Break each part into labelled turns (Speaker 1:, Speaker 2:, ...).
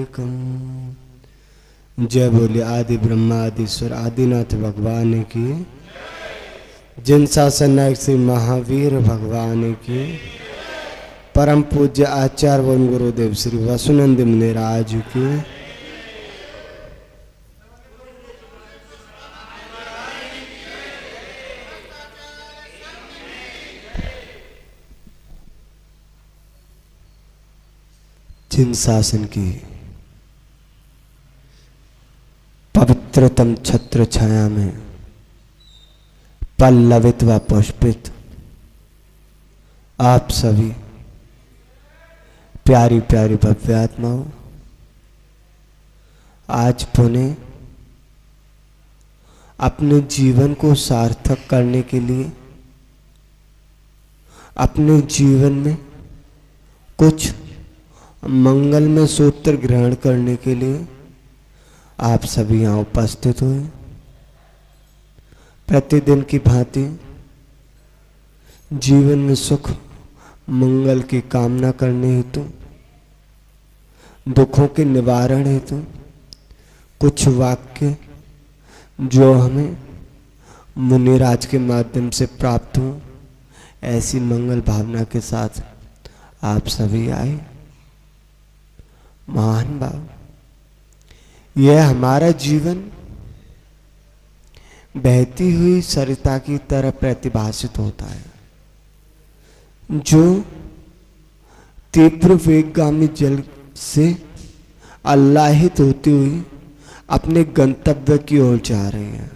Speaker 1: एकम। जय बोले आदि ब्रह्मा आदिश्वर आदिनाथ भगवान की। जिन शासन नायक श्री महावीर भगवान की। परम पूज्य आचार्य वन गुरुदेव श्री वसुनंद मुनिराज की। जिन शासन की पवित्रतम छत्र छाया में पल्लवित व पुष्पित आप सभी प्यारी प्यारी भव्य आत्माओं, आज पुनः अपने जीवन को सार्थक करने के लिए, अपने जीवन में कुछ मंगलमय सूत्र ग्रहण करने के लिए आप सभी यहाँ उपस्थित हुए। प्रतिदिन की भांति जीवन में सुख मंगल की कामना करने हेतु, दुखों के निवारण हेतु कुछ वाक्य जो हमें मुनिराज के माध्यम से प्राप्त हो, ऐसी मंगल भावना के साथ आप सभी आए। महान भाव, यह हमारा जीवन बहती हुई सरिता की तरह प्रतिभासित होता है, जो तीव्र वेगगामी जल से आह्लादित होती हुई अपने गंतव्य की ओर जा रहे हैं।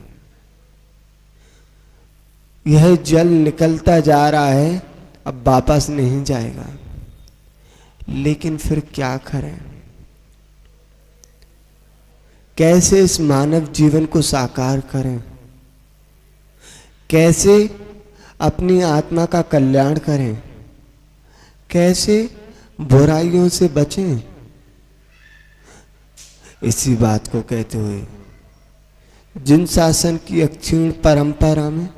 Speaker 1: यह जल निकलता जा रहा है, अब वापस नहीं जाएगा, लेकिन फिर क्या करें? कैसे इस मानव जीवन को साकार करें? कैसे अपनी आत्मा का कल्याण करें? कैसे बुराइयों से बचें? इसी बात को कहते हुए जिन शासन की अक्षीण परंपरा में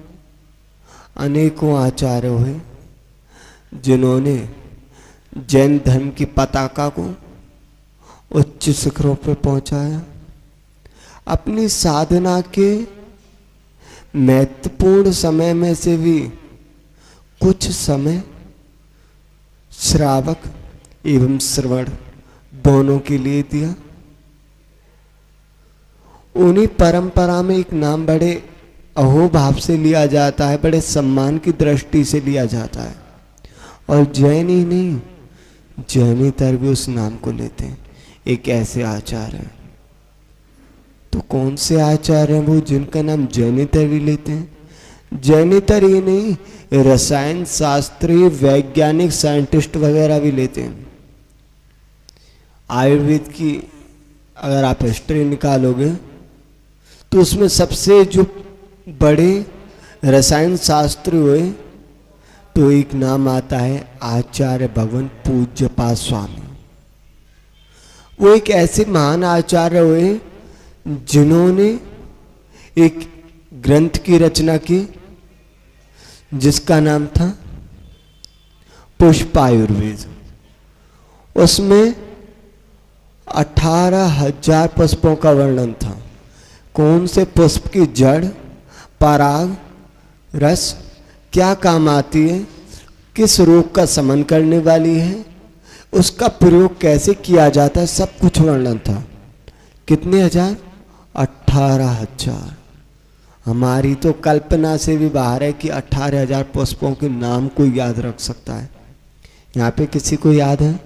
Speaker 1: अनेकों आचार्य हुए, जिन्होंने जैन धर्म की पताका को उच्च शिखरों पर पहुंचाया, अपनी साधना के महत्वपूर्ण समय में से भी कुछ समय श्रावक एवं श्रवण दोनों के लिए दिया। उन्हीं परंपरा में एक नाम बड़े अहोभाव से लिया जाता है, बड़े सम्मान की दृष्टि से लिया जाता है, और जैन ही नहीं, जैनेतर भी उस नाम को लेते हैं। एक ऐसे आचार्य हैं, तो कौन से आचार्य हैं वो जिनका नाम जैनेतर भी लेते हैं? जैनेतर ही नहीं, रसायन शास्त्री, वैज्ञानिक, साइंटिस्ट वगैरह भी लेते हैं। आयुर्वेद की अगर आप हिस्ट्री निकालोगे तो उसमें सबसे जो बड़े रसायन शास्त्री हुए तो एक नाम आता है आचार्य भगवान पूज्यपाद स्वामी। वो एक ऐसे महान आचार्य हुए जिन्होंने एक ग्रंथ की रचना की जिसका नाम था पुष्पायुर्वेद। उसमें 18,000 पुष्पों का वर्णन था। कौन से पुष्प की जड़, पराग, रस क्या काम आती है, किस रोग का शमन करने वाली है, उसका प्रयोग कैसे किया जाता है, सब कुछ वर्णन था। कितने हजार? 18,000। हमारी तो कल्पना से भी बाहर है कि 18,000 पुष्पों के नाम को याद रख सकता है। यहाँ पे किसी को याद है?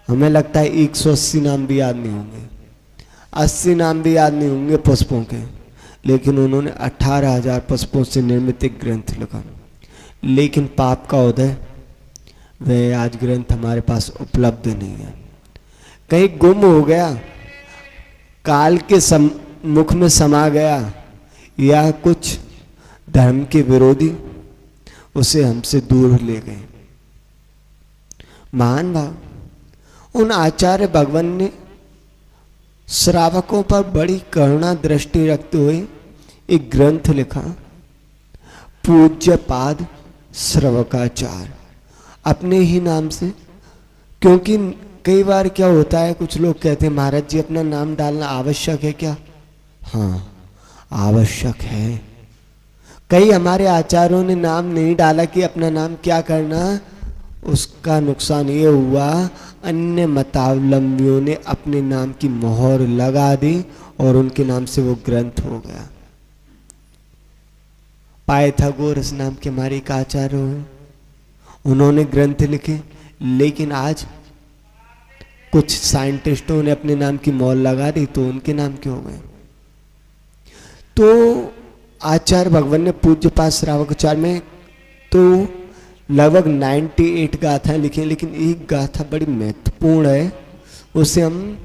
Speaker 1: हमें लगता है 180 नाम भी याद नहीं होंगे, 80 नाम भी याद नहीं होंगे पुष्पों के, लेकिन उन्होंने 18,000 पुष्पों से निर्मित एक ग्रंथ लिखा। लेकिन पाप का उदय, वह आज ग्रंथ हमारे पास उपलब्ध नहीं है, कहीं गुम हो गया, काल के मुख में समा गया, या कुछ धर्म के विरोधी उसे हमसे दूर ले गए। महान भाव, उन आचार्य भगवान ने श्रावकों पर बड़ी करुणा दृष्टि रखते हुए एक ग्रंथ लिखा, पूज्यपाद श्रवकाचार्य, अपने ही नाम से, क्योंकि कई बार क्या होता है, कुछ लोग कहते हैं महाराज जी अपना नाम डालना आवश्यक है क्या? हाँ, आवश्यक है। कई हमारे आचार्यों ने नाम नहीं डाला कि अपना नाम क्या करना। उसका नुकसान ये हुआ, अन्य मतावलंबियों ने अपने नाम की मोहर लगा दी और उनके नाम से वो ग्रंथ हो गया। पाइथागोरस नाम के हमारे एक आचार्य हुए, उन्होंने ग्रंथ लिखे, लेकिन आज कुछ साइंटिस्टों ने अपने नाम की मोहर लगा दी तो उनके नाम के हो गए। तो आचार्य भगवान ने पूज्य पाद श्रावकाचार्य में तो लगभग 98 गाथाएं लिखी, लेकिन एक गाथा बड़ी महत्वपूर्ण है, उसे हम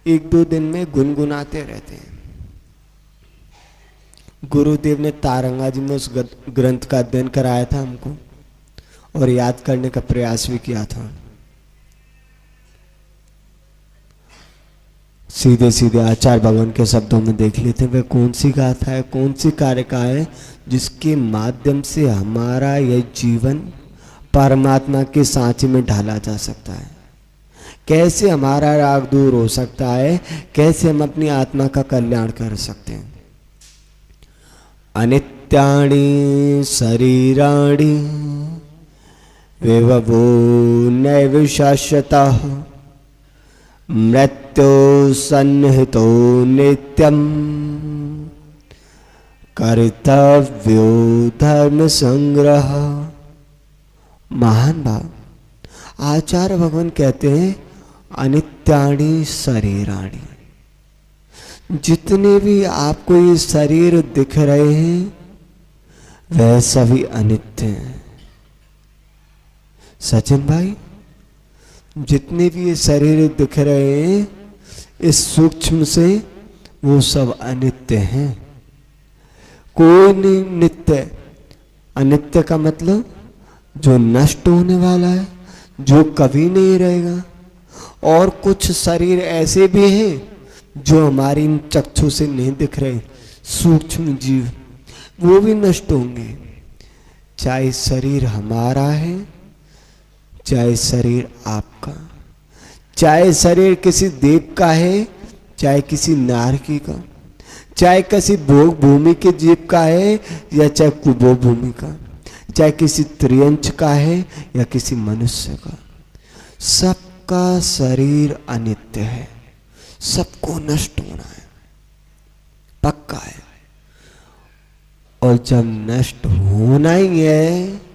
Speaker 1: 1-2 दिन में गुनगुनाते रहते हैं। गुरुदेव ने तारंगा जी में उस ग्रंथ का अध्ययन कराया था हमको और याद करने का प्रयास भी किया था। सीधे सीधे आचार्य भगवान के शब्दों में देख लेते हैं, वह कौन सी गाथा है, कौन सी कारिका है जिसके माध्यम से हमारा यह जीवन परमात्मा के सांचे में ढाला जा सकता है। कैसे हमारा राग दूर हो सकता है, कैसे हम अपनी आत्मा का कल्याण कर सकते हैं। अनित्याणि शरीराणि विभवो नैव शाश्वतः मृत्यु सन्निहितो नित्यम कर्तव्यो धर्म संग्रह। महान भाव आचार्य भगवान कहते हैं अनित्याणि शरीराणि, जितने भी आपको ये शरीर दिख रहे हैं वह सभी अनित्य हैं। सचिन भाई, जितने भी ये शरीर दिख रहे हैं इस सूक्ष्म से, वो सब अनित्य हैं, कोई नहीं नित्य। अनित्य का मतलब जो नष्ट होने वाला है, जो कभी नहीं रहेगा। और कुछ शरीर ऐसे भी हैं जो हमारी इन चक्षु से नहीं दिख रहे, सूक्ष्म जीव, वो भी नष्ट होंगे। चाहे शरीर हमारा है, चाहे शरीर आपका, चाहे शरीर किसी देव का है, चाहे किसी नारकी का, चाहे किसी भोग भूमि के जीव का है या चाहे कुभोग भूमि का, चाहे किसी त्रियंच का है या किसी मनुष्य का, सबका शरीर अनित्य है, सबको नष्ट होना है, पक्का है। और जब नष्ट होना ही है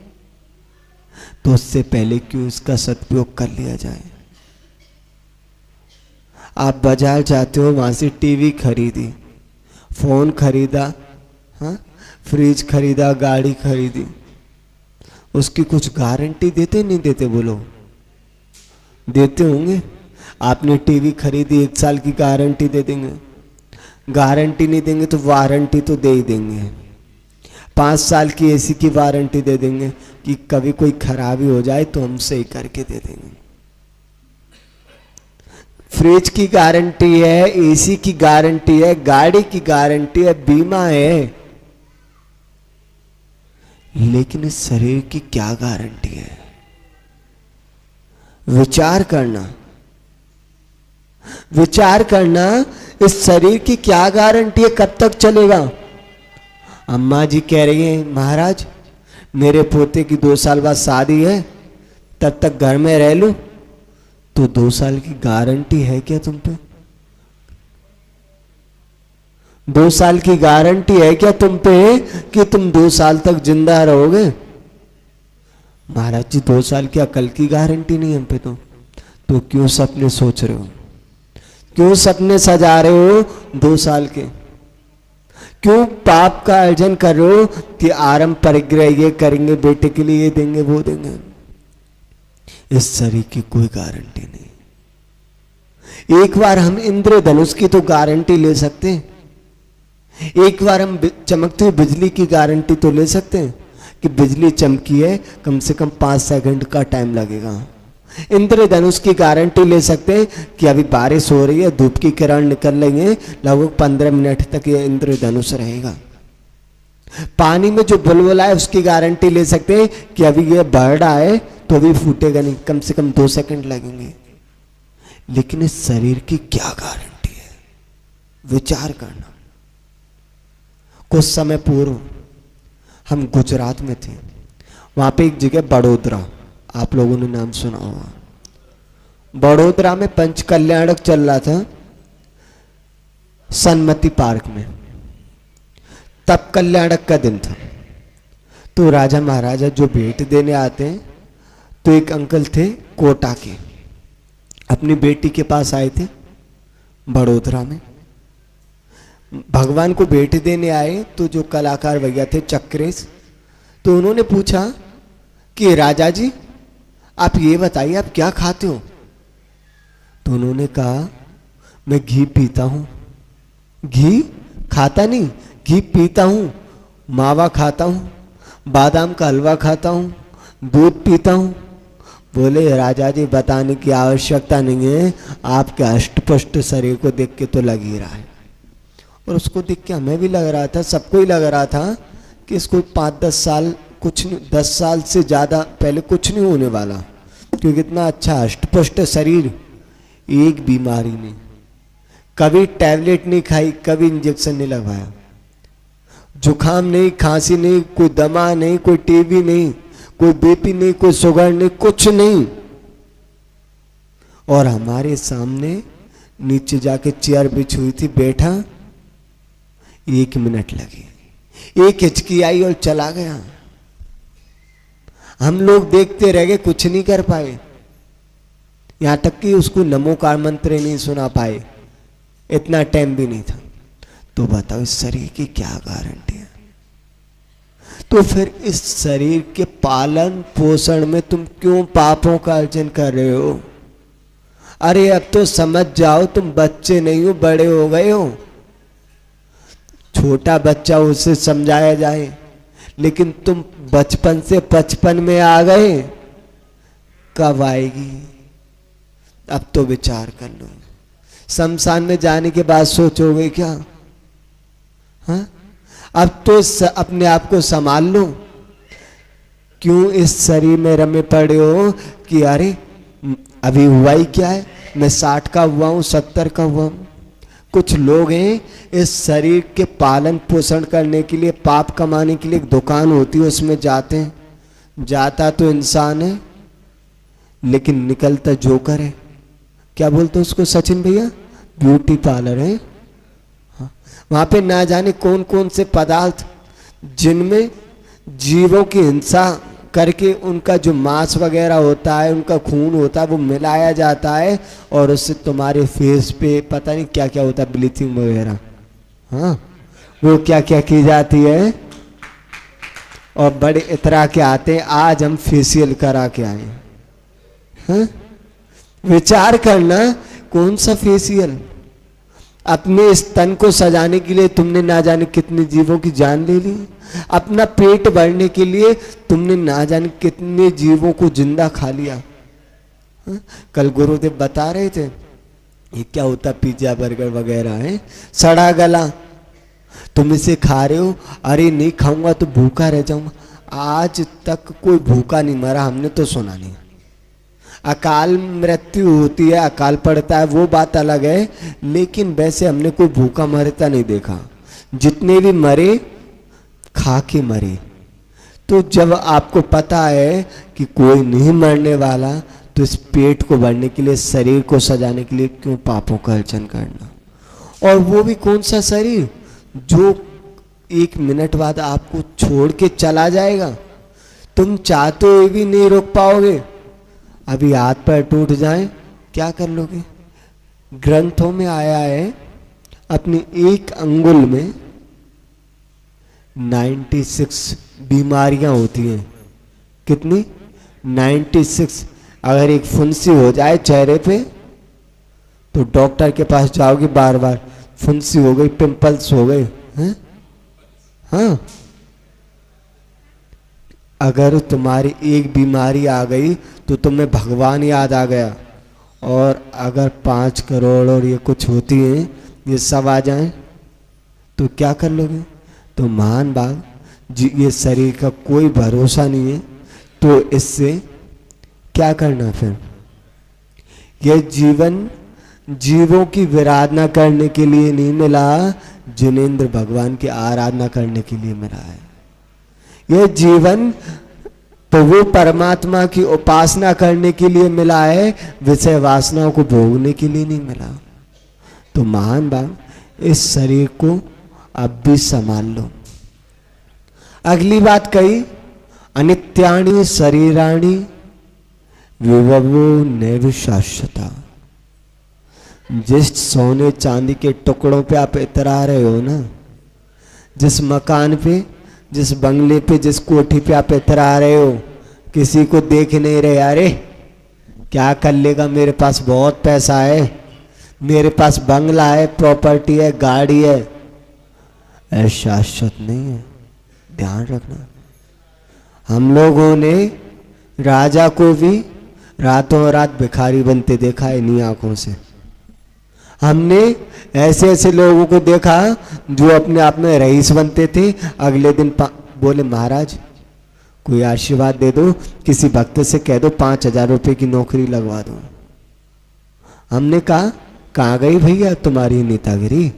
Speaker 1: तो उससे पहले क्यों इसका सदुपयोग कर लिया जाए। आप बाजार जाते हो, वहां से टीवी खरीदी, फोन खरीदा, हाँ, फ्रिज खरीदा, गाड़ी खरीदी, उसकी कुछ गारंटी देते नहीं देते? बोलो, देते होंगे। आपने टीवी खरीदी, 1 साल की गारंटी दे देंगे, गारंटी नहीं देंगे तो वारंटी तो दे ही देंगे। 5 साल की एसी की वारंटी दे देंगे कि कभी कोई खराबी हो जाए तो हम सही करके दे देंगे। फ्रिज की गारंटी है, एसी की गारंटी है, गाड़ी की गारंटी है, बीमा है, लेकिन इस शरीर की क्या गारंटी है? विचार करना, विचार करना, इस शरीर की क्या गारंटी है, कब तक चलेगा? अम्मा जी कह रही है महाराज मेरे पोते की 2 साल बाद शादी है, तब तक घर में रह लूं, तो 2 साल की गारंटी है क्या तुम पे? 2 साल की गारंटी है क्या तुम पे कि तुम 2 साल तक जिंदा रहोगे? महाराज जी 2 साल की अकल की गारंटी नहीं हम पे तो क्यों सपने सोच रहे हो, क्यों सपने सजा रहे हो 2 साल के? क्यों पाप का अर्जन कर रहे हो कि आरंभ परिग्रह ये करेंगे, बेटे के लिए ये देंगे, वो देंगे? इस शरीर की कोई गारंटी नहीं। एक बार हम इंद्रधनुष की तो गारंटी ले सकते हैं, एक बार हम चमकती हुई बिजली की गारंटी तो ले सकते हैं कि बिजली चमकी है, कम से कम 5 सेकंड का टाइम लगेगा। इंद्रधनुष की गारंटी ले सकते हैं कि अभी बारिश हो रही है, धूप की किरण निकल रही है, लगभग 15 मिनट तक ये इंद्रधनुष रहेगा। पानी में जो बुलबुला है उसकी गारंटी ले सकते हैं कि अभी ये बढ़ रहा है तो अभी फूटेगा नहीं, कम से कम 2 सेकंड लगेंगे। लेकिन इस शरीर की क्या गारंटी है? विचार करना। कुछ समय पूर्व हम गुजरात में थे, वहां पे एक जगह बड़ोदरा, आप लोगों ने नाम सुना होगा। बड़ोदरा में पंच कल्याणक चल रहा था सन्मति पार्क में। तब कल्याणक का दिन था, तो राजा महाराजा जो भेंट देने आते हैं, तो एक अंकल थे कोटा के, अपनी बेटी के पास आए थे बड़ोदरा में। भगवान को भेंट देने आए, तो जो कलाकार भैया थे चक्रेश, तो उन्होंने पूछा कि राजा जी आप ये बताइए आप क्या खाते हो? तो उन्होंने कहा मैं घी पीता हूं। घी खाता नहीं, घी पीता हूं, मावा खाता हूं, बादाम का हलवा खाता हूं, दूध पीता हूं। बोले राजा जी बताने की आवश्यकता नहीं है, आपके अष्टपुष्ट शरीर को देख के तो लग ही रहा है। और उसको देख के हमें भी लग रहा था, सबको ही लग रहा था कि इसको 5-10 साल, कुछ नहीं, 10 साल से ज़्यादा पहले कुछ नहीं होने वाला, क्योंकि इतना अच्छा अष्टपुष्ट शरीर, एक बीमारी नहीं, कभी टैबलेट नहीं खाई, कभी इंजेक्शन नहीं लगवाया, जुकाम नहीं, खांसी नहीं, कोई दमा नहीं, कोई टीबी नहीं, कोई बीपी नहीं, कोई शुगर नहीं, कुछ नहीं। और हमारे सामने नीचे जाके चेयर बिछी हुई थी, बैठा, 1 मिनट लगी, एक हिचकी आई और चला गया। हम लोग देखते रह गए, कुछ नहीं कर पाए, यहां तक कि उसको नमोकार मंत्र नहीं सुना पाए, इतना टाइम भी नहीं था। तो बताओ इस शरीर की क्या गारंटी है? तो फिर इस शरीर के पालन पोषण में तुम क्यों पापों का अर्जन कर रहे हो? अरे अब तो समझ जाओ, तुम बच्चे नहीं हो, बड़े हो गए हो। छोटा बच्चा उसे समझाया जाए, लेकिन तुम बचपन से 55 में आ गए, कब आएगी? अब तो विचार कर लो। शमशान में जाने के बाद सोचोगे क्या? हाँ, अब तो अपने आप को संभाल लो। क्यों इस शरीर में रमे पड़े हो कि अरे अभी हुआ ही क्या है, मैं 60 का हुआ हूं, 70 का हुआ हूं। कुछ लोग हैं इस शरीर के पालन पोषण करने के लिए, पाप कमाने के लिए एक दुकान होती है, उसमें जाते हैं, जाता तो इंसान है लेकिन निकलता जोकर है। क्या बोलते उसको सचिन भैया? ब्यूटी पार्लर है। हाँ, वहां पे ना जाने कौन कौन से पदार्थ, जिनमें जीवों की हिंसा करके उनका जो मांस वगैरह होता है, उनका खून होता है, वो मिलाया जाता है और उससे तुम्हारे फेस पे पता नहीं क्या क्या होता है, ब्लीचिंग वगैरह, हाँ वो क्या क्या की जाती है। और बड़े इतरा के आते हैं, आज हम फेशियल करा के आए। हाँ, विचार करना, कौन सा फेशियल? अपने स्तन को सजाने के लिए तुमने ना जाने कितने जीवों की जान ले ली, अपना पेट भरने के लिए तुमने ना जाने कितने जीवों को जिंदा खा लिया। हा? कल गुरुदेव बता रहे थे ये क्या होता, पिज्जा बर्गर वगैरह है, सड़ा गला, तुम इसे खा रहे हो, अरे नहीं खाऊंगा तो भूखा रह जाऊंगा। आज तक कोई भूखा नहीं मरा, हमने तो सुना नहीं। अकाल मृत्यु होती है, अकाल पड़ता है, वो बात अलग है, लेकिन वैसे हमने कोई भूखा मरता नहीं देखा। जितने भी मरे खा के मरे। तो जब आपको पता है कि कोई नहीं मरने वाला, तो इस पेट को भरने के लिए, शरीर को सजाने के लिए क्यों पापों का अर्जन करना? और वो भी कौन सा शरीर जो 1 मिनट बाद आपको छोड़ के चला जाएगा। तुम चाहते हुए भी नहीं रोक पाओगे। अभी हाथ पैर टूट जाए, क्या कर लोगे? ग्रंथों में आया है अपनी एक अंगुल में 96 बीमारियां होती हैं। कितनी? 96। अगर एक फुंसी हो जाए चेहरे पे तो डॉक्टर के पास जाओगे बार बार, फुंसी हो गई, पिंपल्स हो गए हैं? हाँ, अगर तुम्हारी एक बीमारी आ गई तो तुम्हें भगवान याद आ गया। और अगर 5 करोड़ और ये कुछ होती हैं, ये सब आ जाएं तो क्या कर लोगे? तो महान भाग जी, ये शरीर का कोई भरोसा नहीं है, तो इससे क्या करना? फिर यह जीवन जीवों की विराधना करने के लिए नहीं मिला, जिनेंद्र भगवान की आराधना करने के लिए मिला है। यह जीवन तो वो परमात्मा की उपासना करने के लिए मिला है, विषय वासनाओं को भोगने के लिए नहीं मिला। तो महान भाव, इस शरीर को अब भी संभाल लो। अगली बात कही, अनित्याणि शरीराणि विभवो नैव शाश्वता। जिस सोने चांदी के टुकड़ों पे आप इतरा रहे हो ना, जिस मकान पे, जिस बंगले पे, जिस कोठी पे आप इतरा रहे हो, किसी को देख नहीं रहे, अरे क्या कर लेगा, मेरे पास बहुत पैसा है, मेरे पास बंगला है, प्रॉपर्टी है, गाड़ी है, ऐसा शाश्वत नहीं है। ध्यान रखना। हम लोगों ने राजा को भी रातों रात भिखारी बनते देखा है इन्हीं आंखों से। हमने ऐसे ऐसे लोगों को देखा जो अपने आप में रईस बनते थे, अगले दिन बोले महाराज कोई आशीर्वाद दे दो, किसी भक्त से कह दो 5,000 रुपये की नौकरी लगवा दो। हमने कहा कहाँ गई भैया तुम्हारी नेतागिरी?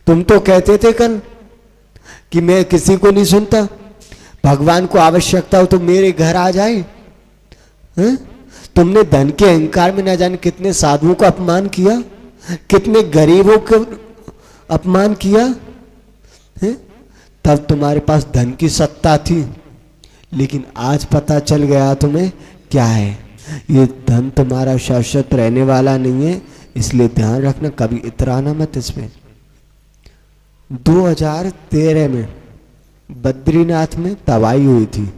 Speaker 1: तुम तो कहते थे कल कि मैं किसी को नहीं सुनता, भगवान को आवश्यकता हो तो मेरे घर आ जाए। है? तुमने धन के अहंकार में न जाने कितने साधुओं का अपमान किया, कितने गरीबों को अपमान किया है? तब तुम्हारे पास धन की सत्ता थी, लेकिन आज पता चल गया तुम्हें क्या है, ये धन तुम्हारा शाश्वत रहने वाला नहीं है। इसलिए ध्यान रखना, कभी इतराना मत इसमें। 2013 में बद्रीनाथ में तबाही हुई थी,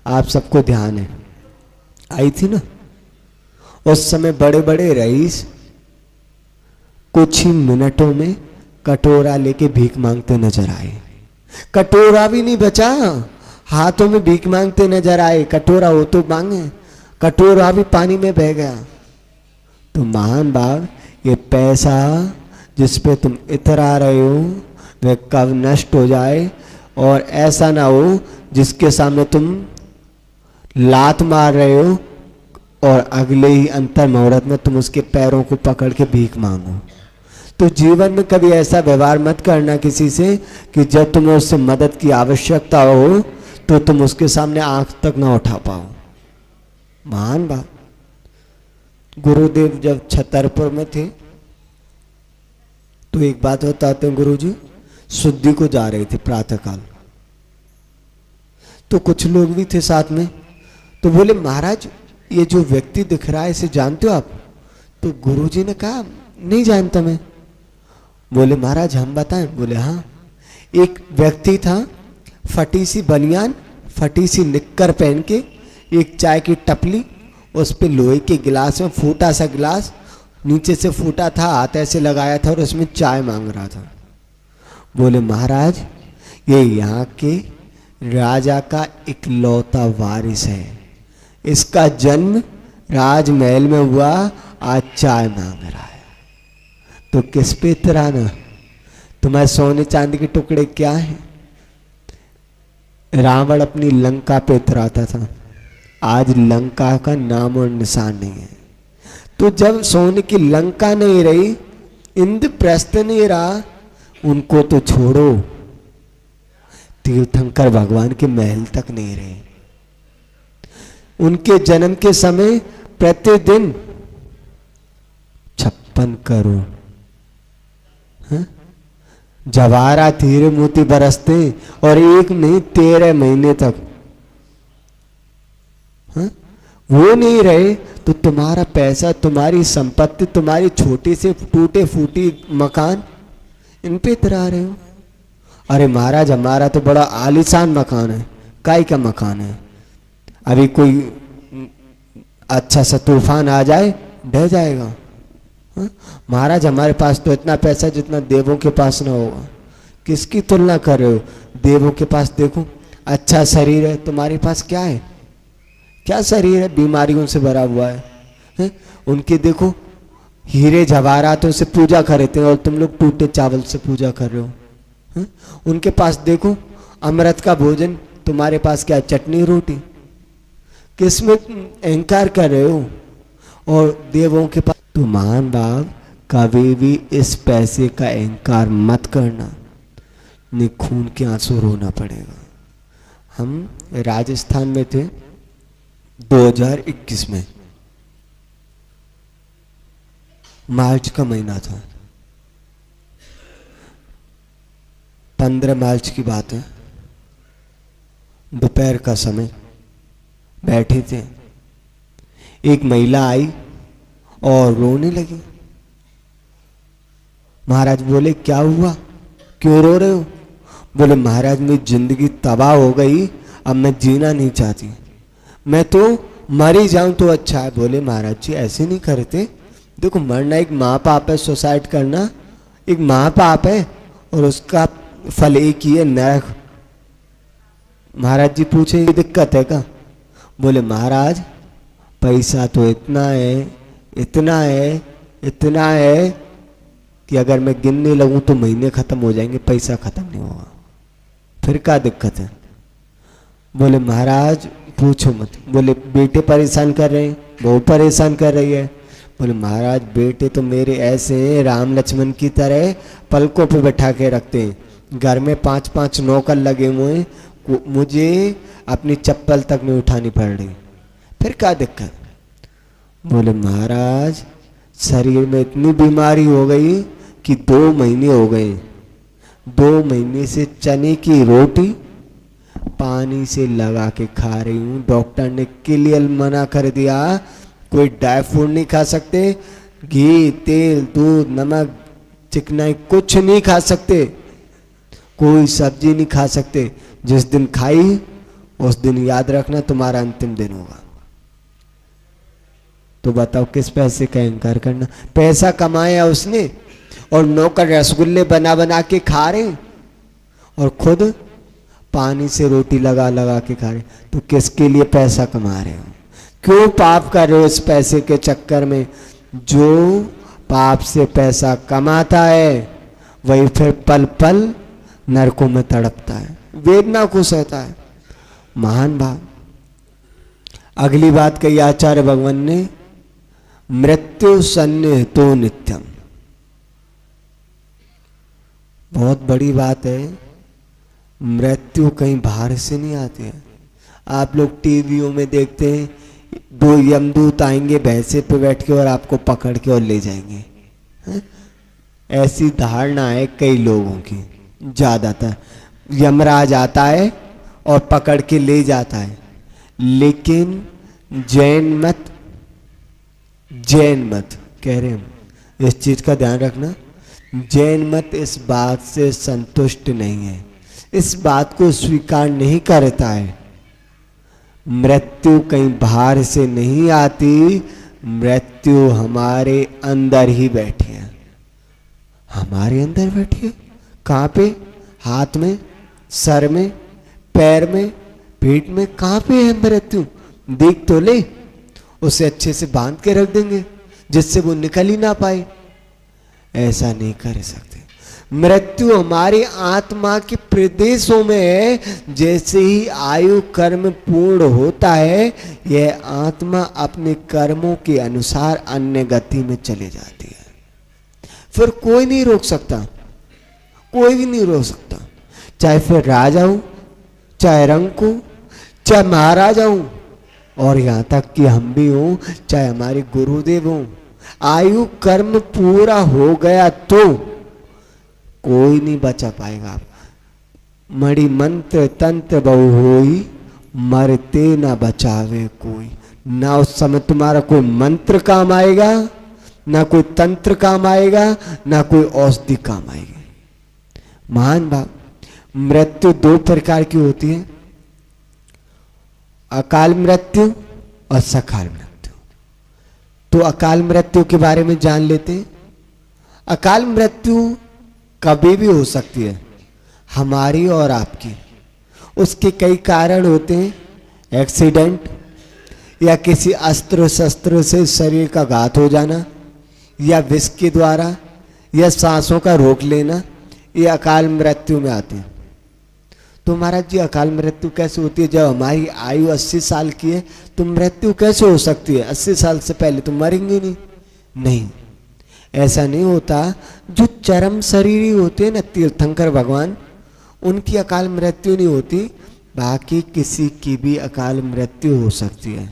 Speaker 1: आप सबको ध्यान है, आई थी ना। उस समय बड़े बड़े रईस कुछ ही मिनटों में कटोरा लेके भीख मांगते नजर आए। कटोरा भी नहीं बचा, हाथों में भीख मांगते नजर आए। कटोरा हो तो मांगे, कटोरा भी पानी में बह गया। तो महान भाव, ये पैसा जिस पे तुम इतरा रहे हो वह कब नष्ट हो जाए, और ऐसा ना हो जिसके सामने तुम लात मार रहे हो और अगले ही अंतर मुहूर्त में तुम उसके पैरों को पकड़ के भीख मांगो। तो जीवन में कभी ऐसा व्यवहार मत करना किसी से कि जब तुम्हें उससे मदद की आवश्यकता हो तो तुम उसके सामने आंख तक ना उठा पाओ। महान बात। गुरुदेव जब छतरपुर में थे तो एक बात बताते हैं, गुरुजी शुद्धि को जा रहे थे प्रातःकाल, तो कुछ लोग भी थे साथ में। तो बोले महाराज ये जो व्यक्ति दिख रहा है इसे जानते हो आप? तो गुरुजी ने कहा नहीं जानता मैं। बोले महाराज हम बताएं? बोले हाँ। एक व्यक्ति था, फटी सी बनियान, फटी सी निक्कर पहन के, एक चाय की टपली, उस पे लोहे के गिलास में फूटा सा गिलास, नीचे से फूटा था, हाथ ऐसे लगाया था और उसमें चाय मांग रहा था। बोले महाराज ये यहाँ के राजा का इकलौता वारिस है, इसका जन्म राजमहल में हुआ, आज चाय मांग रहा है। तो किस पे इतराना? तुम्हारे सोने चांदी के टुकड़े क्या हैं? रावण अपनी लंका पे इतराता था, आज लंका का नाम और निशान नहीं है। तो जब सोने की लंका नहीं रही, इंद्रप्रस्थ नहीं रहा, उनको तो छोड़ो, तीर्थंकर भगवान के महल तक नहीं रहे। उनके जन्म के समय प्रतिदिन 56 करोड़ जवाहरात हीरे मोती बरसते, और एक नहीं 13 महीने तक वो नहीं रहे। तो तुम्हारा पैसा, तुम्हारी संपत्ति, तुम्हारी छोटी से टूटे फूटी मकान, इन पे इतरा रहे हो। अरे महाराज हमारा तो बड़ा आलीशान मकान है। काय का मकान है? अभी कोई अच्छा सा तूफान आ जाए ढह जाएगा। महाराज हमारे पास तो इतना पैसा जितना देवों के पास ना होगा। किसकी तुलना कर रहे हो? देवों के पास देखो अच्छा शरीर है, तुम्हारे पास क्या है? क्या शरीर है? बीमारियों से भरा हुआ है। उनके देखो हीरे जवाहरातों से पूजा करते हैं और तुम लोग टूटे चावल से पूजा कर रहे हो। उनके पास देखो अमृत का भोजन, तुम्हारे पास क्या? चटनी रोटी। किसमें अहंकार कर रहे हो? और देवों के पास। तो महान भाव, कभी भी इस पैसे का अहंकार मत करना, नहीं खून के आंसू रोना पड़ेगा। हम राजस्थान में थे 2021 में, मार्च का महीना था, 15 मार्च की बात है, दोपहर का समय, बैठे थे, एक महिला आई और रोने लगी। महाराज बोले क्या हुआ, क्यों रो रहे हो? बोले महाराज मेरी जिंदगी तबाह हो गई, अब मैं जीना नहीं चाहती, मैं तो मर ही जाऊं तो अच्छा है। बोले महाराज जी ऐसे नहीं करते, देखो मरना एक महापाप है, सुसाइड करना एक महापाप है और उसका फल एक ही है, नरक। महाराज जी पूछे ये दिक्कत है क्या? बोले महाराज पैसा तो इतना है, इतना है, इतना है कि अगर मैं गिनने लगूं तो महीने खत्म हो जाएंगे, पैसा खत्म नहीं होगा, फिर क्या दिक्कत है? बोले महाराज पूछो मत। बोले बेटे परेशान कर रहे हैं, बहू परेशान कर रही है। बोले महाराज बेटे तो मेरे ऐसे हैं राम लक्ष्मण की तरह, पलकों पे बैठा के रखते हैं, घर में 5-5 नौकर लगे हुए हैं, मुझे अपनी चप्पल तक नहीं उठानी पड़ रही, फिर क्या दिक्कत? बोले महाराज शरीर में इतनी बीमारी हो गई कि 2 महीने हो गए, 2 महीने से चने की रोटी पानी से लगा के खा रही हूँ। डॉक्टर ने क्लियर मना कर दिया, कोई ड्राई फ्रूट नहीं खा सकते, घी तेल दूध नमक चिकनाई कुछ नहीं खा सकते, कोई सब्जी नहीं खा सकते। जिस दिन खाई उस दिन याद रखना तुम्हारा अंतिम दिन होगा। तो बताओ किस पैसे का अहंकार करना? पैसा कमाया उसने और नौकर रसगुल्ले बना बना के खा रहे और खुद पानी से रोटी लगा लगा के खा रहे। तो किसके लिए पैसा कमा रहे हो? क्यों पाप कर रहे हो इस पैसे के चक्कर में? जो पाप से पैसा कमाता है वही फिर पल पल नरकों में तड़पता है, वेदना को सहता है। महान भाव, अगली बात कही आचार्य भगवान ने, मृत्यु सन्निहितो नित्यम। बहुत बड़ी बात है, मृत्यु कहीं बाहर से नहीं आती है। आप लोग टीवियों में देखते हैं 2 यमदूत आएंगे भैंसे पे बैठ के और आपको पकड़ के और ले जाएंगे, है? ऐसी धारणा है कई लोगों की। ज्यादातर यमराज आता है और पकड़ के ले जाता है, लेकिन जैन मत कह रहे हैं, इस चीज का ध्यान रखना। जैन मत इस बात से संतुष्ट नहीं है, इस बात को स्वीकार नहीं करता है। मृत्यु कहीं बाहर से नहीं आती, मृत्यु हमारे अंदर ही बैठी है, हमारे अंदर बैठी है। कहाँ पे? हाथ में, सर में, पैर में, पेट में, कहाँ पे है मृत्यु? देख तो ले, उसे अच्छे से बांध के रख देंगे जिससे वो निकल ही ना पाए। ऐसा नहीं कर सकते। मृत्यु हमारी आत्मा के प्रदेशों में है। जैसे ही आयु कर्म पूर्ण होता है, यह आत्मा अपने कर्मों के अनुसार अन्य गति में चले जाती है। फिर कोई नहीं रोक सकता, कोई भी नहीं रोक सकता, चाहे फिर राजा हो, चाहे रंक हो, चाहे महाराजा हो, और यहाँ तक कि हम भी हों, चाहे हमारे गुरुदेव हों। आयु कर्म पूरा हो गया तो कोई नहीं बचा पाएगा। मणि मंत्र तंत्र बहु होई, मरते ना बचावे कोई। ना उस समय तुम्हारा कोई मंत्र काम आएगा, ना कोई तंत्र काम आएगा, ना कोई औषधि काम आएगी। महान भाव, मृत्यु 2 प्रकार की होती है, अकाल मृत्यु और सकाल मृत्यु। तो अकाल मृत्यु के बारे में जान लेते हैं। अकाल मृत्यु कभी भी हो सकती है, हमारी और आपकी। उसके कई कारण होते हैं, एक्सीडेंट या किसी अस्त्र शस्त्र से शरीर का घात हो जाना, या विष के द्वारा, या सांसों का रोक लेना, ये अकाल मृत्यु में आते हैं। तो महाराज जी अकाल मृत्यु कैसे होती है? जब हमारी आयु 80 साल की है तो मृत्यु कैसे हो सकती है? 80 साल से पहले तो मरेंगे नहीं। नहीं, ऐसा नहीं होता। जो चरम शरीरी होते हैं ना, तीर्थंकर भगवान, उनकी अकाल मृत्यु नहीं होती। बाकी किसी की भी अकाल मृत्यु हो सकती है।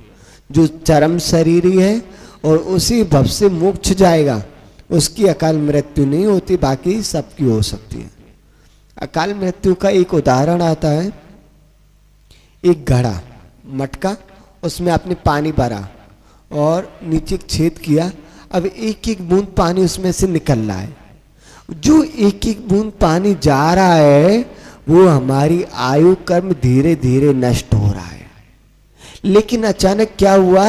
Speaker 1: जो चरम शरीरी है और उसी भव से मोक्ष जाएगा, उसकी अकाल मृत्यु नहीं होती, बाकी सबकी हो सकती है। अकाल मृत्यु का एक उदाहरण आता है, एक घड़ा मटका, उसमें आपने पानी भरा और नीचे छेद किया, अब एक एक बूंद पानी उसमें से निकल रहा है। जो एक एक बूंद पानी जा रहा है वो हमारी आयु कर्म धीरे धीरे नष्ट हो रहा है। लेकिन अचानक क्या हुआ,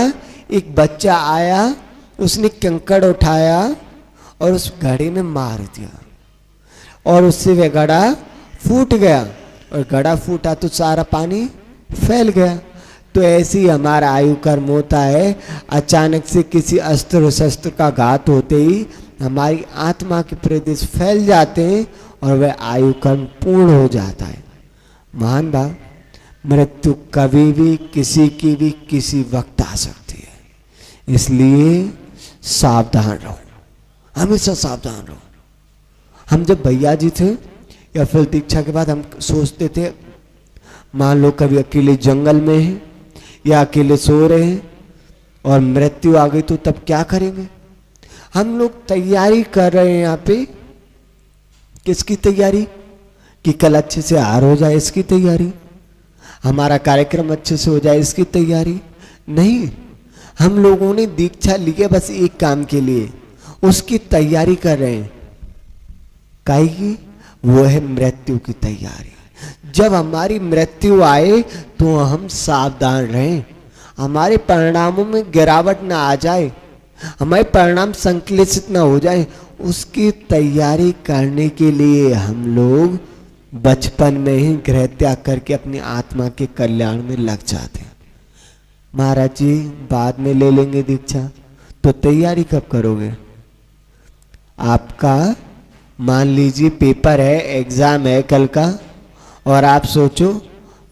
Speaker 1: एक बच्चा आया, उसने कंकड़ उठाया और उस घड़े में मार दिया और उससे वह घड़ा फूट गया, और घड़ा फूटा तो सारा पानी फैल गया। तो ऐसे ही हमारा आयु कर्म होता है। अचानक से किसी अस्त्र शस्त्र का घात होते ही हमारी आत्मा के प्रदेश फैल जाते हैं और वह आयु कर्म पूर्ण हो जाता है। महान भाव, मृत्यु कभी भी किसी की भी किसी वक्त आ सकती है, इसलिए सावधान रहो, हमेशा सावधान रहो। हम जब भैया जी थे या फिर दीक्षा के बाद हम सोचते थे, मान लो कभी अकेले जंगल में हैं या अकेले सो रहे हैं और मृत्यु आ गई तो तब क्या करेंगे? हम लोग तैयारी कर रहे हैं यहाँ पे, किसकी तैयारी? कि कल अच्छे से हार हो जाए, इसकी तैयारी, हमारा कार्यक्रम अच्छे से हो जाए, इसकी तैयारी नहीं। हम लोगों ने दीक्षा ली है बस एक काम के लिए, उसकी तैयारी कर रहे हैं। काहे की? वो है मृत्यु की तैयारी। जब हमारी मृत्यु आए तो हम सावधान रहें, हमारे परिणामों में गिरावट ना आ जाए, हमारे परिणाम संक्लेशित ना हो जाए, उसकी तैयारी करने के लिए हम लोग बचपन में ही गृह त्याग करके अपनी आत्मा के कल्याण में लग जाते हैं। महाराज जी बाद में ले लेंगे दीक्षा, तो तैयारी कब करोगे? आपका मान लीजिए पेपर है, एग्जाम है कल का, और आप सोचो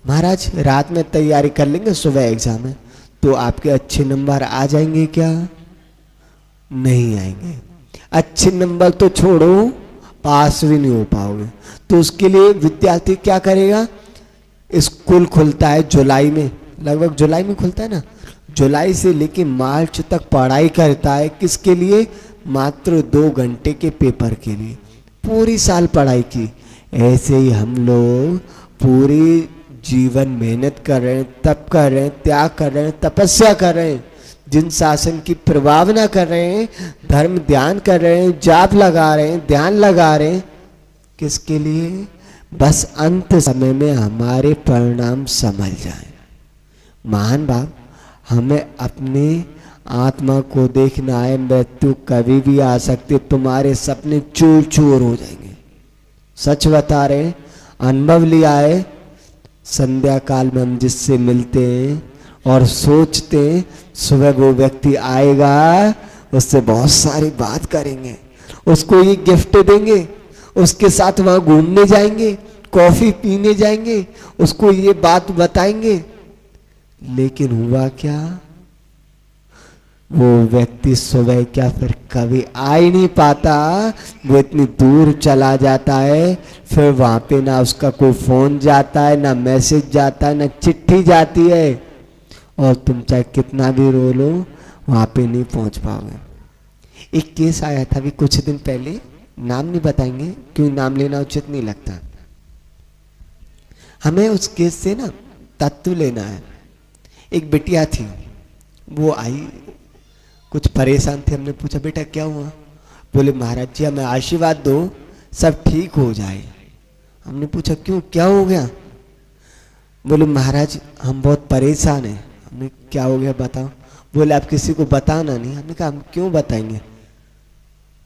Speaker 1: महाराज रात में तैयारी कर लेंगे, सुबह एग्जाम है, तो आपके अच्छे नंबर आ जाएंगे क्या? नहीं आएंगे। अच्छे नंबर तो छोड़ो, पास भी नहीं हो पाओगे। तो उसके लिए विद्यार्थी क्या करेगा? स्कूल खुलता है जुलाई में, लगभग जुलाई में खुलता है ना, जुलाई से लेके मार्च तक पढ़ाई करता है। किसके लिए? मात्र 2 घंटे के पेपर के लिए, पूरी साल पढ़ाई की। ऐसे ही हम लोग पूरी जीवन मेहनत कर रहे हैं, तप कर रहे हैं, त्याग कर रहे हैं, तपस्या कर रहे हैं, जिन शासन की प्रभावना कर रहे हैं, धर्म ध्यान कर रहे हैं, जाप लगा रहे हैं, ध्यान लगा रहे हैं, किसके लिए? बस अंत समय में हमारे परिणाम समझ जाएं। महान बाप, हमें अपनी आत्मा को देखना है, मृत्यु कभी भी आ सकती, तुम्हारे सपने चूर चूर हो जाएंगे। सच बता रहे, अनुभव लिया है। संध्या काल में हम जिससे मिलते हैं और सोचते हैं सुबह वो व्यक्ति आएगा, उससे बहुत सारी बात करेंगे, उसको ये गिफ्ट देंगे, उसके साथ वहां घूमने जाएंगे, कॉफी पीने जाएंगे, उसको ये बात बताएंगे। लेकिन हुआ क्या? वो व्यक्ति सुबह क्या फिर कभी आ ही नहीं पाता, वो इतनी दूर चला जाता है, फिर वहां पे ना उसका कोई फोन जाता है, ना मैसेज जाता है, ना चिट्ठी जाती है, और तुम चाहे कितना भी रो लो वहां पे नहीं पहुंच पाओगे। एक केस आया था अभी कुछ दिन पहले, नाम नहीं बताएंगे क्यों, नाम लेना उचित नहीं लगता। हमें उस केस से ना तत्व लेना है। एक बिटिया थी, वो आई, कुछ परेशान थे, हमने पूछा बेटा क्या हुआ? बोले महाराज जी हमें आशीर्वाद दो, सब ठीक हो जाए। हमने पूछा क्यों, क्या हो गया? बोले महाराज हम बहुत परेशान हैं। हमने क्या हो गया बताओ? बोले आप किसी को बताना नहीं। हमने कहा हम क्यों बताएंगे?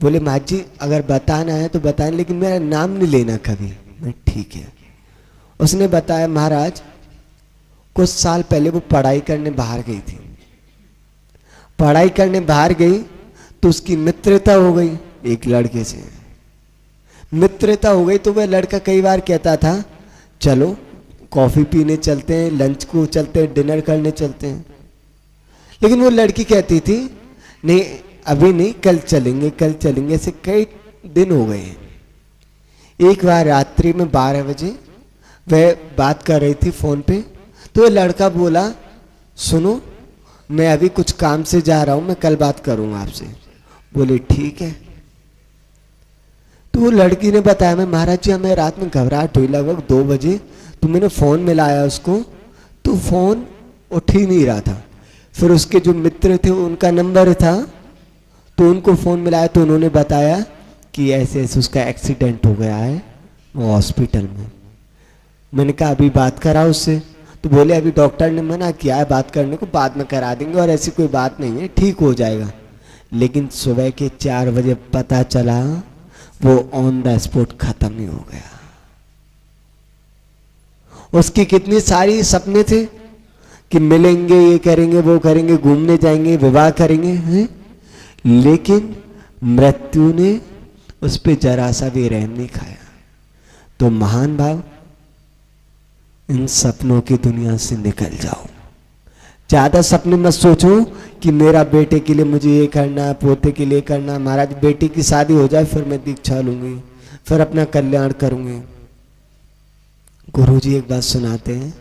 Speaker 1: बोले महाराज जी अगर बताना है तो बताएं, लेकिन मेरा नाम नहीं लेना कभी। मैं ठीक है। उसने बताया महाराज कुछ साल पहले वो पढ़ाई करने बाहर गई थी, पढ़ाई करने बाहर गई तो उसकी मित्रता हो गई एक लड़के से। मित्रता हो गई तो वह लड़का कई बार कहता था चलो कॉफ़ी पीने चलते हैं, लंच को चलते हैं, डिनर करने चलते हैं। लेकिन वो लड़की कहती थी नहीं अभी नहीं, कल चलेंगे कल चलेंगे। ऐसे कई दिन हो गए हैं। एक बार रात्रि में 12 बजे वह बात कर रही थी फ़ोन पे, तो वो लड़का बोला सुनो मैं अभी कुछ काम से जा रहा हूँ, मैं कल बात करूँगा आपसे। बोले ठीक है। तो वो लड़की ने बताया मैं महाराज जी हमें रात में घबराहट हुई लगभग 2 बजे, तो मैंने फ़ोन मिलाया उसको तो फ़ोन उठ ही नहीं रहा था। फिर उसके जो मित्र थे उनका नंबर था, तो उनको फ़ोन मिलाया तो उन्होंने बताया कि ऐसे ऐसे उसका एक्सीडेंट हो गया है वो हॉस्पिटल में। मैंने कहा अभी बात करा उससे, तो बोले अभी डॉक्टर ने मना किया है बात करने को, बाद में करा देंगे और ऐसी कोई बात नहीं है, ठीक हो जाएगा। लेकिन सुबह के 4 बजे पता चला वो ऑन द स्पॉट खत्म ही हो गया। उसकी कितनी सारी सपने थे कि मिलेंगे, ये करेंगे वो करेंगे, घूमने जाएंगे, विवाह करेंगे हैं, लेकिन मृत्यु ने उस पर जरा सा भी रहम नहीं खाया। तो महान भाव, इन सपनों की दुनिया से निकल जाओ। ज्यादा सपने मत सोचो कि मेरा बेटे के लिए मुझे ये करना, पोते के लिए करना। महाराज बेटी की शादी हो जाए फिर मैं दीक्षा लूंगी, फिर अपना कल्याण करूंगी। गुरुजी एक बात सुनाते हैं,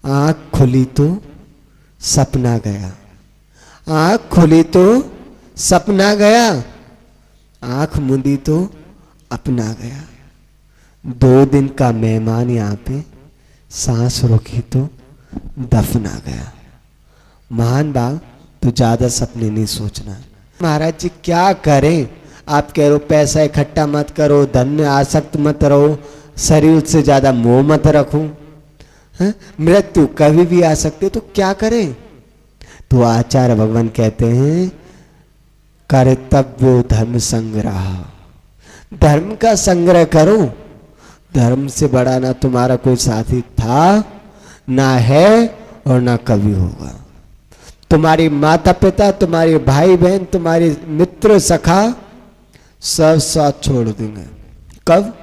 Speaker 1: आंख खुली तो सपना गया, आंख खुली तो सपना गया, आंख मुंदी तो अपना गया। 2 दिन का मेहमान यहाँ पे, सांस रोकी तो दफना गया। महान भाव, तो ज्यादा सपने नहीं सोचना। महाराज जी क्या करें, आप कह रहे हो पैसा इकट्ठा मत करो, धन में आसक्त मत रहो, शरीर से ज्यादा मोह मत रखो, मृत्यु कभी भी आ सकते, तो क्या करें। तो आचार्य भगवान कहते हैं कर्तव्य धर्म संग्रह, धर्म का संग्रह करो। धर्म से बड़ा ना तुम्हारा कोई साथी था, ना है और ना कभी होगा। तुम्हारे माता पिता, तुम्हारे भाई बहन, तुम्हारे मित्र सखा सब साथ छोड़ देंगे। कब?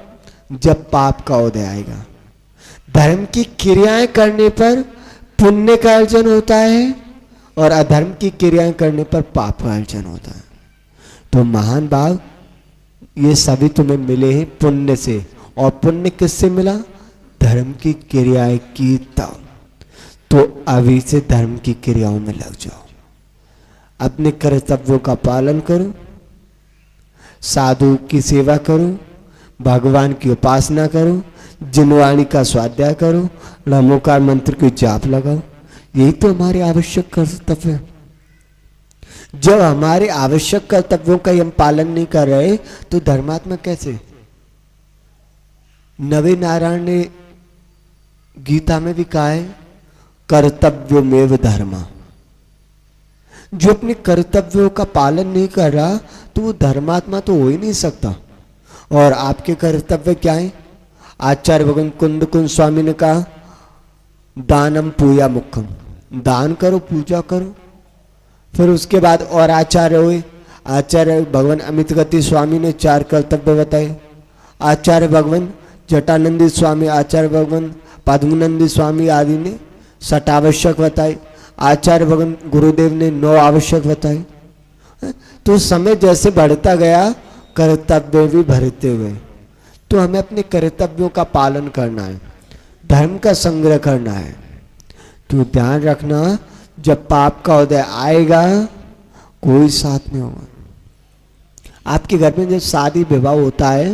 Speaker 1: जब पाप का उदय आएगा। धर्म की क्रियाएं करने पर पुण्य का अर्जन होता है और अधर्म की क्रियाएं करने पर पाप का अर्जन होता है। तो महान भाव, ये सभी तुम्हें मिले हैं पुण्य से, और पुण्य किससे मिला? धर्म की क्रियाएं की तब। तो अभी से धर्म की क्रियाओं में लग जाओ, अपने कर्तव्यों का पालन करो, साधु की सेवा करो, भगवान की उपासना करो, जिनवाणी का स्वाध्याय करो, नमोकार मंत्र की जाप लगाओ। यही तो हमारे आवश्यक कर्तव्य है। जब हमारे आवश्यक कर्तव्यों का हम पालन नहीं कर रहे तो धर्मात्मा कैसे? नवे नारायण ने गीता में भी कहा है कर्तव्यमेव धर्म। जो अपने कर्तव्यों का पालन नहीं कर रहा तो वो धर्मात्मा तो हो ही नहीं सकता। और आपके कर्तव्य क्या है? आचार्य भगवान कुंद कुंद स्वामी ने कहा दानम पूया मुखम, दान करो, पूजा करो। फिर उसके बाद और आचार्य हुए, आचार्य भगवान अमित गति स्वामी ने 4 कर्तव्य बताए। आचार्य भगवान जटानंदी स्वामी, आचार्य भगवान पद्मनंदी स्वामी आदि ने 6 आवश्यक बताए। आचार्य भगवान गुरुदेव ने 9 आवश्यक बताए। तो समय जैसे बढ़ता गया कर्तव्य भी बढ़ते गए। तो हमें अपने कर्तव्यों का पालन करना है, धर्म का संग्रह करना है। तो ध्यान रखना, जब पाप का उदय आएगा कोई साथ नहीं होगा। आपके घर में जब शादी विवाह होता है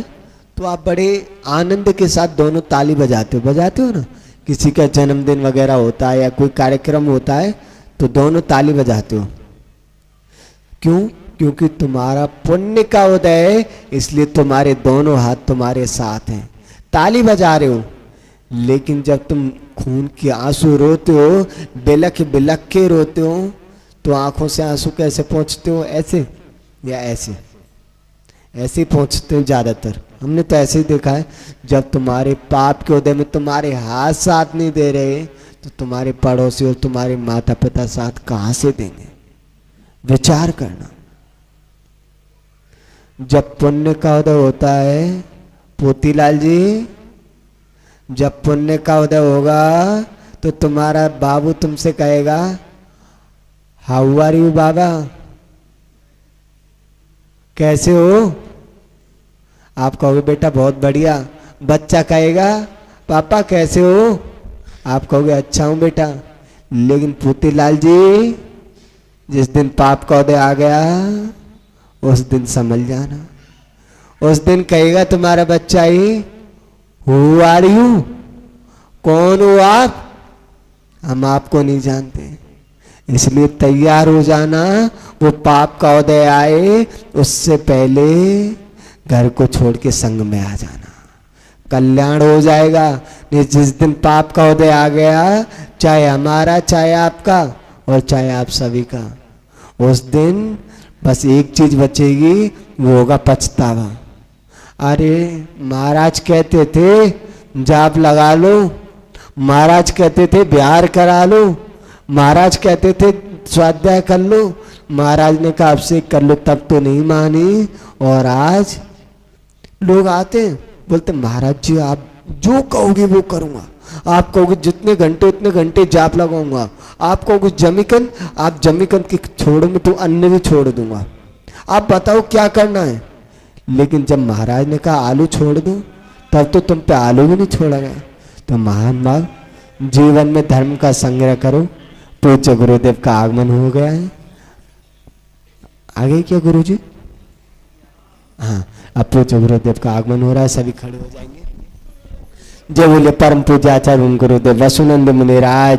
Speaker 1: तो आप बड़े आनंद के साथ दोनों ताली बजाते हो ना। किसी का जन्मदिन वगैरह होता है या कोई कार्यक्रम होता है तो दोनों ताली बजाते हो। क्यों? क्योंकि तुम्हारा पुण्य का उदय है, इसलिए तुम्हारे दोनों हाथ तुम्हारे साथ हैं, ताली बजा रहे हो। लेकिन जब तुम खून के आंसू रोते हो, बिलख बिलख के रोते हो, तो आंखों से आंसू कैसे पहुंचते हो? ऐसे या ऐसे? ऐसे पहुंचते हो ज्यादातर। हमने तो ऐसे ही देखा है। जब तुम्हारे पाप के उदय में तुम्हारे हाथ साथ नहीं दे रहे तो तुम्हारे पड़ोसी और तुम्हारे माता पिता साथ कहां से देंगे? विचार करना। जब पुण्य का उदय होता है पोतीलाल जी, जब पुण्य का उदय होगा तो तुम्हारा बाबू तुमसे कहेगा हाउ आर यू बाबा, कैसे हो? आप कहोगे बेटा बहुत बढ़िया। बच्चा कहेगा पापा कैसे हो? आप कहोगे अच्छा हूं बेटा। लेकिन पूतीलाल जी, जिस दिन पाप का उदय आ गया उस दिन समझ जाना। उस दिन कहेगा तुम्हारा बच्चा ही हु आर यू, कौन हो आप? हम आपको नहीं जानते। इसलिए तैयार हो जाना, वो पाप का उदय आए उससे पहले घर को छोड़ के संग में आ जाना, कल्याण हो जाएगा। नहीं जिस दिन पाप का उदय आ गया, चाहे हमारा चाहे आपका और चाहे आप सभी का, उस दिन बस एक चीज बचेगी, वो होगा पछतावा। अरे महाराज कहते थे जाप लगा लो, महाराज कहते थे बिहार करा लो, महाराज कहते थे स्वाध्याय कर लो, महाराज ने कहा आपसे कर लो, तब तो नहीं मानी। और आज लोग आते बोलते महाराज जी आप जो कहोगे वो करूंगा, आप कहोगे जितने घंटे उतने घंटे जाप लगाऊंगा, आप कहोगे जमीकन, आप जमीकन की छोड़ोगे तो अन्य भी छोड़ दूंगा, आप बताओ क्या करना है। लेकिन जब महाराज ने कहा आलू छोड़ दो, तब तो तुम पे आलू भी नहीं छोड़ा गया। तो महान भाव जीवन में धर्म का संग्रह करो। पूज्य गुरुदेव का आगमन हो गया है। आगे क्या गुरुजी? हाँ, अब पूज्य गुरुदेव का आगमन हो रहा है, सभी खड़े हो जाएंगे। जय बोले परम पूज्य आचार्य गुरुदेव वसुनंद मुनिराज।